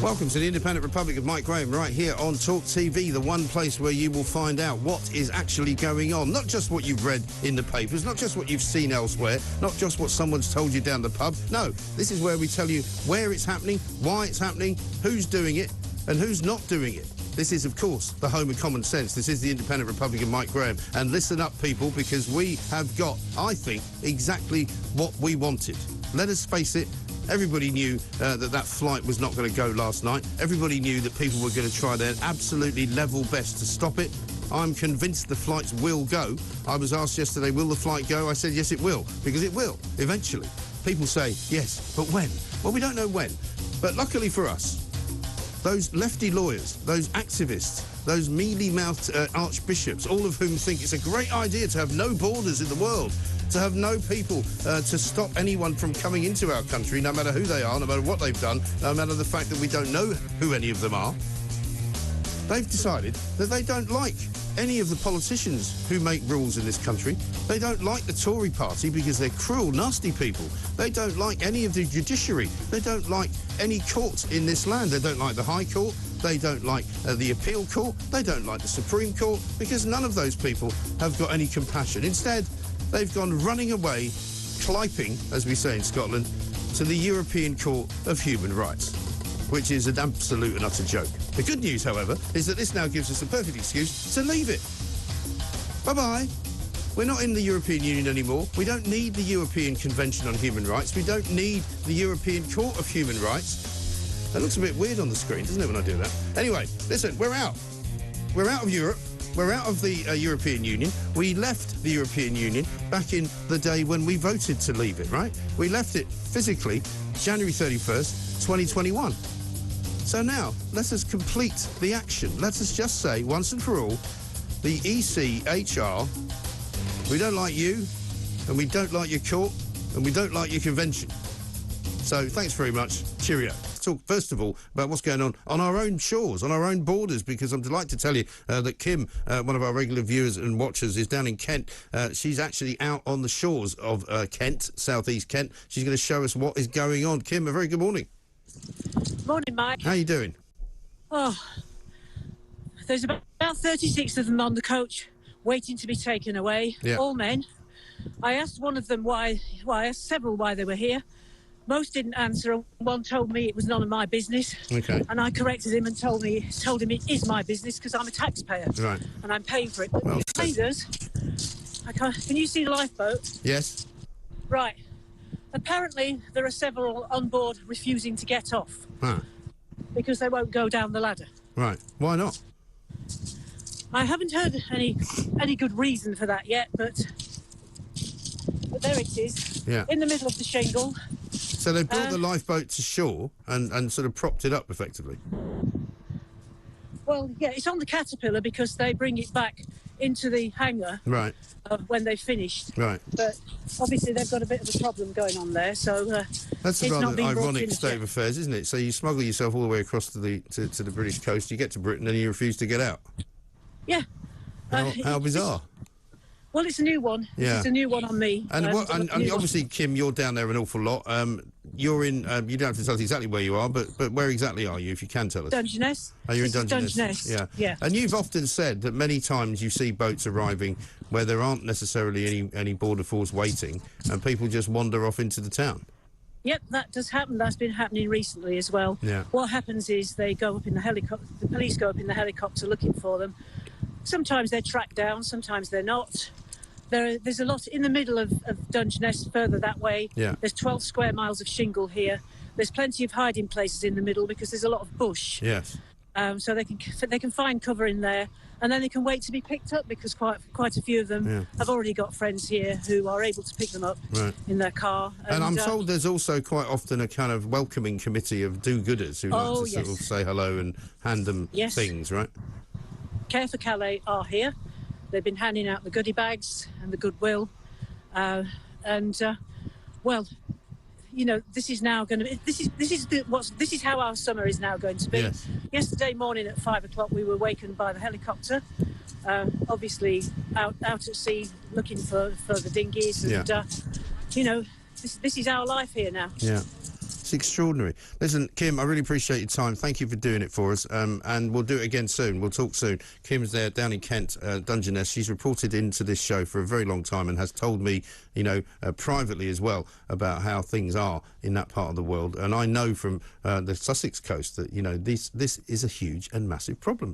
Welcome to the Independent Republic of Mike Graham, right here on TalkTV, the one place where you will find out what is actually going on. Not just what you've read in the papers, not just what you've seen elsewhere, not just what someone's told you down the pub. No, this is where we tell you where it's happening, why it's happening, who's doing it, and who's not doing it. This is, of course, the home of common sense. This is the Independent Republic of Mike Graham. And listen up, people, because we have got, I think, exactly what we wanted. Let us face it. Everybody knew that flight was not going to go last night. Everybody knew that people were going to try their absolutely level best to stop it. I'm convinced the flights will go. I was asked yesterday, will the flight go? I said, yes, it will, because it will, eventually. People say, yes, but when? Well, we don't know when. But luckily for us, those lefty lawyers, those activists, those mealy-mouthed archbishops, all of whom think it's a great idea to have no borders in the world, to have no people to stop anyone from coming into our country, no matter who they are, no matter what they've done, no matter the fact that we don't know who any of them are. They've decided that they don't like any of the politicians who make rules in this country. They don't like the Tory party because they're cruel, nasty people. They don't like any of the judiciary. They don't like any court in this land. They don't like the High Court. They don't like the Appeal Court. They don't like the Supreme Court, because none of those people have got any compassion. Instead, they've gone running away, cliping, as we say in Scotland, to the European Court of Human Rights, which is an absolute and utter joke. The good news, however, is that this now gives us a perfect excuse to leave it. Bye-bye. We're not in the European Union anymore. We don't need the European Convention on Human Rights. We don't need the European Court of Human Rights. That looks a bit weird on the screen, doesn't it, when I do that? Anyway, listen, we're out. We're out of Europe. We're out of the European Union. We left the European Union back in the day when we voted to leave it, right? We left it physically January 31st, 2021. So now, let us complete the action. Let us just say, once and for all, the ECHR, we don't like you, and we don't like your court, and we don't like your convention. So thanks very much. Cheerio. Talk first of all about what's going on our own shores, on our own borders, because I'm delighted to tell you that Kim, one of our regular viewers and watchers, is down in Kent. She's actually out on the shores of Kent, southeast Kent. She's going to show us what is going on. Kim, a very good morning. Morning, Mike. How are you doing? Oh, there's about 36 of them on the coach waiting to be taken away, all men. I asked one of them I asked several why they were here. Most didn't answer. One told me it was none of my business. Okay. And I corrected him and told him it is my business because I'm a taxpayer. Right. And I'm paying for it. But the traders, can you see the lifeboat? Yes. Right. Apparently, there are several on board refusing to get off. Huh. Because they won't go down the ladder. Right. Why not? I haven't heard any good reason for that yet, but there it is. Yeah. In the middle of the shingle. So they brought the lifeboat to shore and sort of propped it up, effectively? Well, yeah, it's on the Caterpillar because they bring it back into the hangar when they've finished. Right. But obviously they've got a bit of a problem going on there, so that's a rather ironic state of affairs, isn't it? So you smuggle yourself all the way across to the British coast, you get to Britain and you refuse to get out. Yeah. How bizarre. Well, it's a new one. Yeah. It's a new one on me. And obviously, Kim, you're down there an awful lot. You're in, you don't have to tell us exactly where you are, but where exactly are you, if you can tell us? Dungeness. Oh, you're in Dungeness. Dungeness. Yeah. And you've often said that many times you see boats arriving where there aren't necessarily any border force waiting, and people just wander off into the town. Yep, that does happen. That's been happening recently as well. Yeah. What happens is they go up in the helicopter, the police go up in the helicopter looking for them. Sometimes they're tracked down, sometimes they're not. There's a lot in the middle of Dungeness, further that way. Yeah. There's 12 square miles of shingle here. There's plenty of hiding places in the middle because there's a lot of bush. Yes. So they can find cover in there, and then they can wait to be picked up because quite a few of them have already got friends here who are able to pick them up in their car. And I'm told there's also quite often a kind of welcoming committee of do-gooders who like to sort of say hello and hand them things, right? Care for Calais are here. They've been handing out the goodie bags and the goodwill, well, you know, this is now going to be. This is how our summer is now going to be. Yes. Yesterday morning at 5 o'clock, we were wakened by the helicopter, obviously out at sea looking for the dinghies, and you know, this is our life here now. Yeah. It's extraordinary. Listen, Kim, I really appreciate your time. Thank you for doing it for us, and we'll do it again soon. We'll talk soon. Kim's there down in Kent, Dungeness. She's reported into this show for a very long time and has told me, you know, privately as well, about how things are in that part of the world. And I know from the Sussex coast that, you know, this is a huge and massive problem.